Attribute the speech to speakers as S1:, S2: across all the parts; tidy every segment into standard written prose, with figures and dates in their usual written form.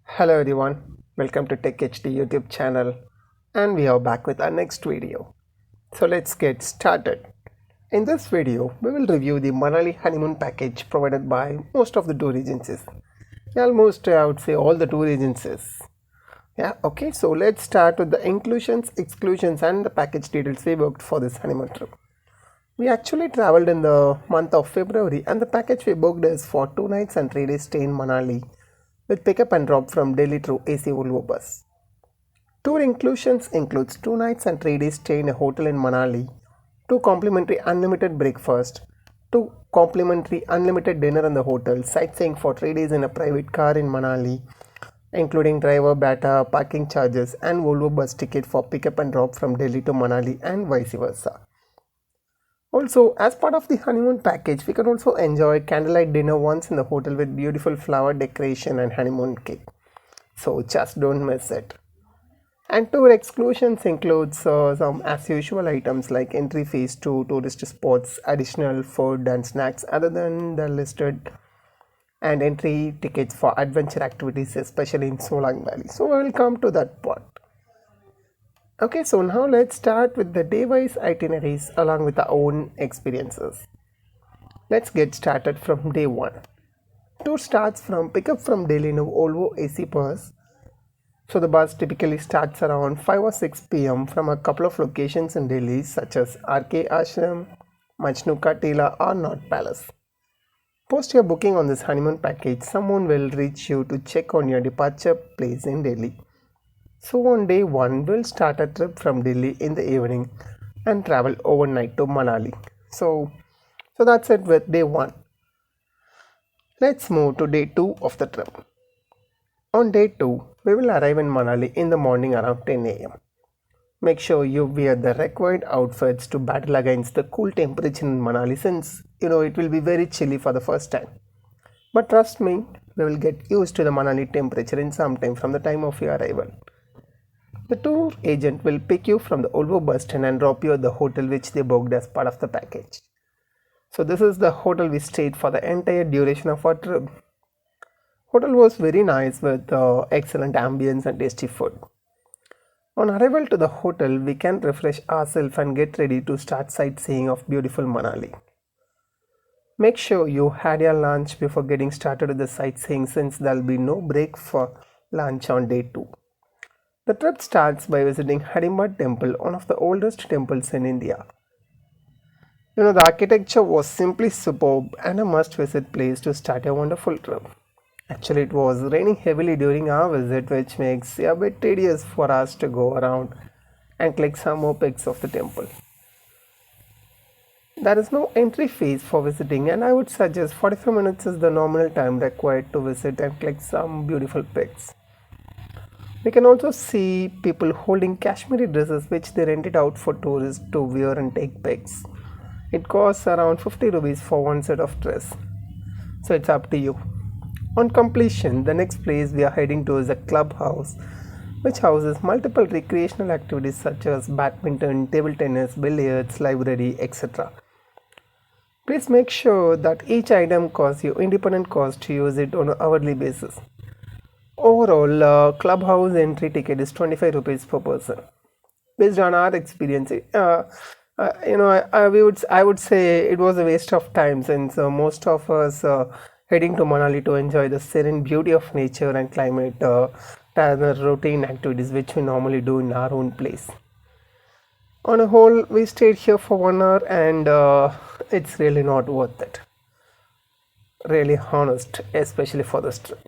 S1: Hello everyone, welcome to Tech HD YouTube channel, and we are back with our next video. So let's get started. In this video, we will review the Manali honeymoon package provided by most of the tour agencies. Almost I would say all the tour agencies. Okay, so let's start with the inclusions, exclusions and the package details we booked for this honeymoon trip. We actually traveled in the month of February and the package we booked is for 2 nights and 3 days stay in Manali with pickup and drop from Delhi through AC Volvo bus. Tour inclusions includes 2 nights and 3 days stay in a hotel in Manali, 2 complimentary unlimited breakfast, 2 complimentary unlimited dinner in the hotel, sightseeing for 3 days in a private car in Manali, including driver, bata, parking charges and Volvo bus ticket for pickup and drop from Delhi to Manali and vice versa. Also, as part of the honeymoon package, we can also enjoy candlelight dinner once in the hotel with beautiful flower decoration and honeymoon cake. So just don't miss it. And tour exclusions includes some as usual items like entry fees to tourist spots, additional food and snacks other than the listed, and entry tickets for adventure activities, especially in Solang Valley. So we will come to that part. Okay, so now let's start with the day-wise itineraries along with our own experiences. Let's get started from day 1. Tour starts from pickup from Delhi in a Volvo AC bus. So the bus typically starts around 5 or 6 p.m. from a couple of locations in Delhi such as RK Ashram, Majnu Ka Tila or North Palace. Post your booking on this honeymoon package, someone will reach you to check on your departure place in Delhi. So on day 1, we'll start a trip from Delhi in the evening and travel overnight to Manali. So that's it with day 1. Let's move to day 2 of the trip. On day 2, we will arrive in Manali in the morning around 10 a.m. Make sure you wear the required outfits to battle against the cool temperature in Manali since it will be very chilly for the first time. But trust me, we will get used to the Manali temperature in some time from the time of your arrival. The tour agent will pick you from the Volvo bus stand and drop you at the hotel which they booked as part of the package. So this is the hotel we stayed for the entire duration of our trip. Hotel was very nice with excellent ambience and tasty food. On arrival to the hotel, we can refresh ourselves and get ready to start sightseeing of beautiful Manali. Make sure you had your lunch before getting started with the sightseeing since there will be no break for lunch on day 2. The trip starts by visiting Hadimba temple, one of the oldest temples in India. The architecture was simply superb and a must-visit place to start a wonderful trip. Actually, it was raining heavily during our visit, which makes it a bit tedious for us to go around and click some more pics of the temple. There is no entry fees for visiting, and I would suggest 45 minutes is the nominal time required to visit and click some beautiful pics. We can also see people holding Kashmiri dresses which they rented out for tourists to wear and take pics. It costs around 50 rupees for one set of dress. So it's up to you. On completion, the next place we are heading to is a clubhouse which houses multiple recreational activities such as badminton, table tennis, billiards, library, etc. Please make sure that each item costs you independent cost to use it on an hourly basis. Overall, clubhouse entry ticket is 25 rupees per person. Based on our experience, I would say it was a waste of time since most of us heading to Manali to enjoy the serene beauty of nature and climate rather than routine activities which we normally do in our own place. On a whole, we stayed here for 1 hour and it's really not worth it. Really honest, especially for this trip.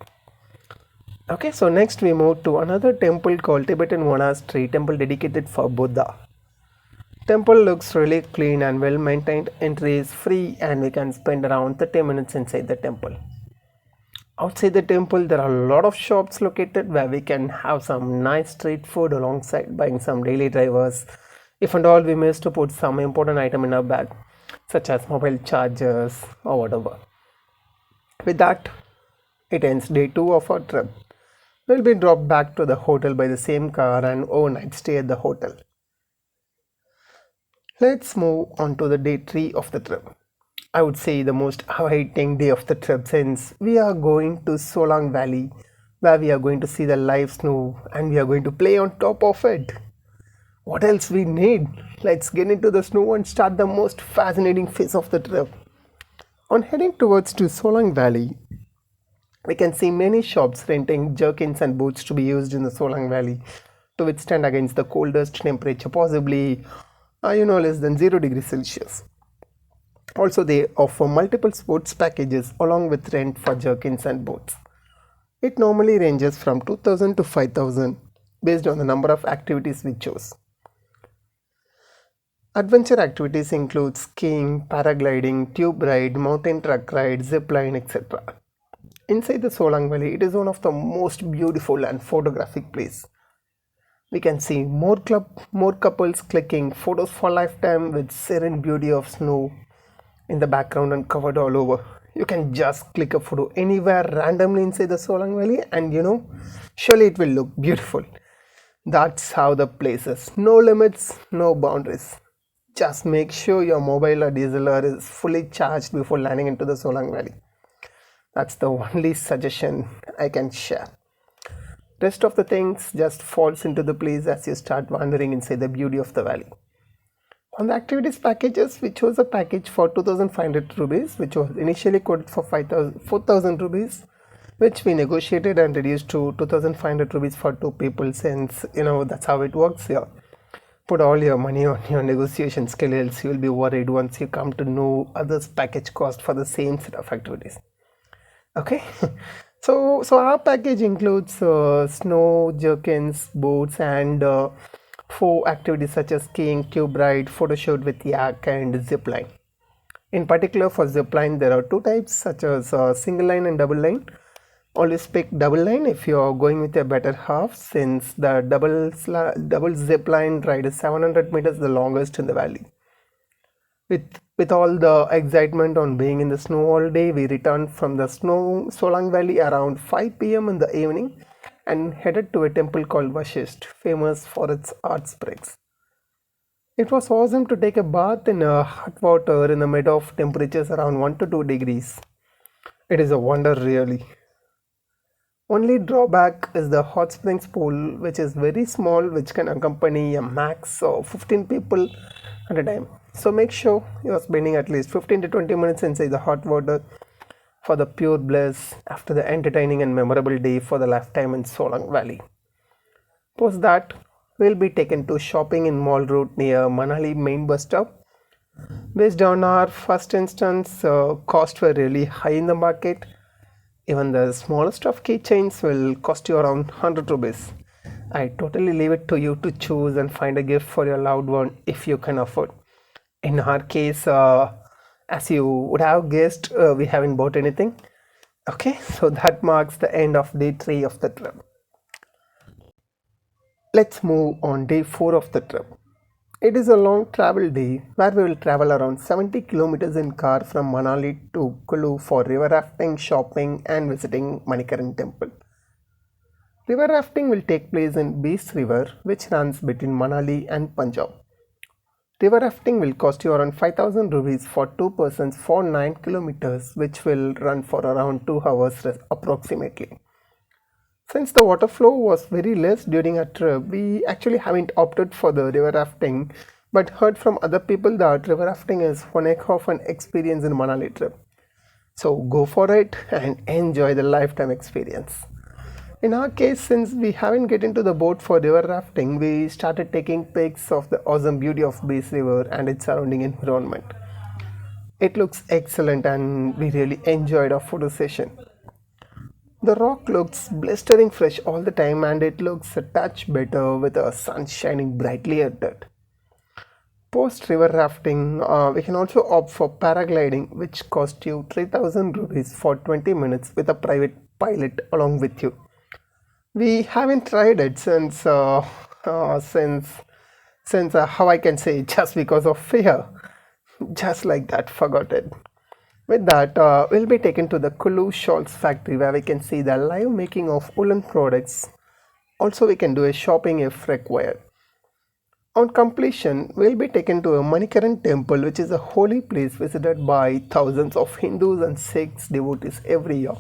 S1: Okay, so next we move to another temple called Tibetan monastery, temple dedicated for Buddha. Temple looks really clean and well maintained. Entry is free and we can spend around 30 minutes inside the temple. Outside the temple there are a lot of shops located where we can have some nice street food alongside buying some daily drivers. If and all we miss to put some important item in our bag such as mobile chargers or whatever. With that, it ends day 2 of our trip. We'll be dropped back to the hotel by the same car and overnight stay at the hotel. Let's move on to the day 3 of the trip. I would say the most awaiting day of the trip since we are going to Solang Valley where we are going to see the live snow and we are going to play on top of it. What else we need? Let's get into the snow and start the most fascinating phase of the trip. On heading towards to Solang Valley, we can see many shops renting jerkins and boots to be used in the Solang Valley to withstand against the coldest temperature, possibly less than 0 degrees Celsius. Also, they offer multiple sports packages along with rent for jerkins and boots. It normally ranges from 2000 to 5000 based on the number of activities we choose. Adventure activities include skiing, paragliding, tube ride, mountain truck ride, zip line, etc. Inside the Solang Valley, it is one of the most beautiful and photographic place. We can see more couples clicking photos for lifetime with serene beauty of snow in the background and covered all over. You can just click a photo anywhere randomly inside the Solang Valley and surely it will look beautiful. That's how the place is. No limits, no boundaries. Just make sure your mobile or DSLR is fully charged before landing into the Solang Valley. That's the only suggestion I can share. Rest of the things just falls into the place as you start wandering inside the beauty of the valley. On the activities packages, we chose a package for 2500 rupees, which was initially quoted for 4000 rupees, which we negotiated and reduced to 2500 rupees for two people, since that's how it works here. Put all your money on your negotiation skills. You'll be worried once you come to know others' package cost for the same set of activities. Okay. So our package includes snow, jerkins, boots, and 4 activities such as skiing, tube ride, photo shoot with yak, and zip line. In particular, for zip line, there are 2 types such as single line and double line. Always pick double line if you are going with a better half, since the double zip line ride is 700 meters, the longest in the valley. With all the excitement on being in the snow all day, we returned from the Solang Valley around 5 p.m. in the evening and headed to a temple called Vashist, famous for its hot springs. It was awesome to take a bath in hot water in the mid of temperatures around 1 to 2 degrees. It is a wonder, really. Only drawback is the hot springs pool, which is very small, which can accompany a max of 15 people at a time. So make sure you are spending at least 15 to 20 minutes inside the hot water for the pure bliss after the entertaining and memorable day for the lifetime in Solang Valley. Post that, we'll be taken to shopping in mall route near Manali main bus stop. Based on our first instance, costs were really high in the market. Even the smallest of keychains will cost you around 100 rupees. I totally leave it to you to choose and find a gift for your loved one if you can afford. In our case, as you would have guessed, we haven't bought anything. Okay, so that marks the end of day 3 of the trip. Let's move on day 4 of the trip. It is a long travel day where we will travel around 70 kilometers in car from Manali to Kullu for river rafting, shopping, and visiting Manikaran temple. River rafting will take place in Beast River, which runs between Manali and Punjab. River rafting will cost you around 5000 rupees for 2 persons for 9 kilometers, which will run for around 2 hours approximately. Since the water flow was very less during our trip, we actually haven't opted for the river rafting, but heard from other people that river rafting is one heck of an experience in Manali trip. So go for it and enjoy the lifetime experience. In our case, since we haven't get into the boat for river rafting, we started taking pics of the awesome beauty of Beast River and its surrounding environment. It looks excellent and we really enjoyed our photo session. The rock looks blistering fresh all the time and it looks a touch better with the sun shining brightly at it. Post river rafting, we can also opt for paragliding, which costs you 3000 rupees for 20 minutes with a private pilot along with you. We haven't tried it since how I can say, just because of fear. Just like that, forgot it. With that, we'll be taken to the Kullu shawls factory where we can see the live making of woolen products. Also, we can do a shopping if required. On completion, we'll be taken to a Manikaran temple, which is a holy place visited by thousands of Hindus and Sikhs devotees every year.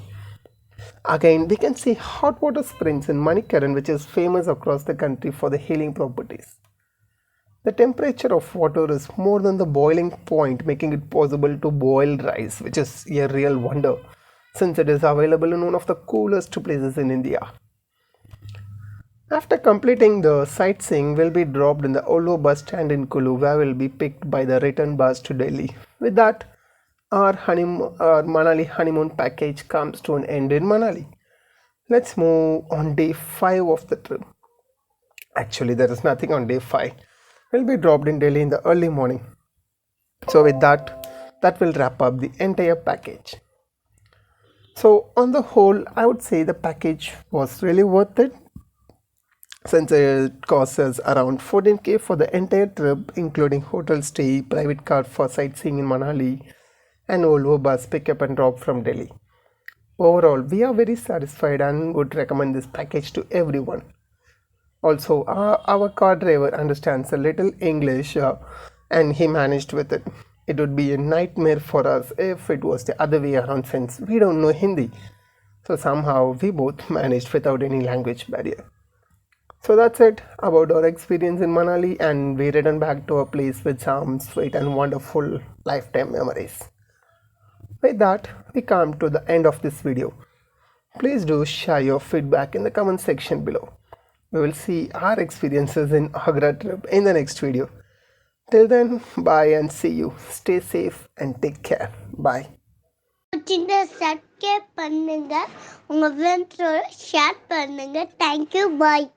S1: Again, we can see hot water springs in Manikaran, which is famous across the country for the healing properties. The temperature of water is more than the boiling point, making it possible to boil rice, which is a real wonder since it is available in one of the coolest places in India. After completing the sightseeing, we'll be dropped in the Olo bus stand in Kullu, where we'll be picked by the return bus to Delhi. With that, our Manali honeymoon package comes to an end in Manali. Let's move on day 5 of the trip. Actually, there is nothing on day 5. We'll be dropped in Delhi in the early morning. So with that will wrap up the entire package. So on the whole, I would say the package was really worth it, since it costs us around 14k for the entire trip, including hotel stay, private car for sightseeing in Manali, and Volvo bus pickup and drop from Delhi. Overall, we are very satisfied and would recommend this package to everyone. Also, our car driver understands a little English and he managed with it. It would be a nightmare for us if it was the other way around, since we don't know Hindi. So somehow we both managed without any language barrier. So that's it about our experience in Manali, and we return back to our place with some sweet and wonderful lifetime memories. With that, we come to the end of this video. Please do share your feedback in the comment section below. We will see our experiences in Agra trip in the next video. Till then, bye and see you. Stay safe and take care. Bye.
S2: சின்ன subscribe பண்ணுங்க, உங்க ஃப்ரெண்ட்ஸோட share பண்ணுங்க. Thank you, பாய்.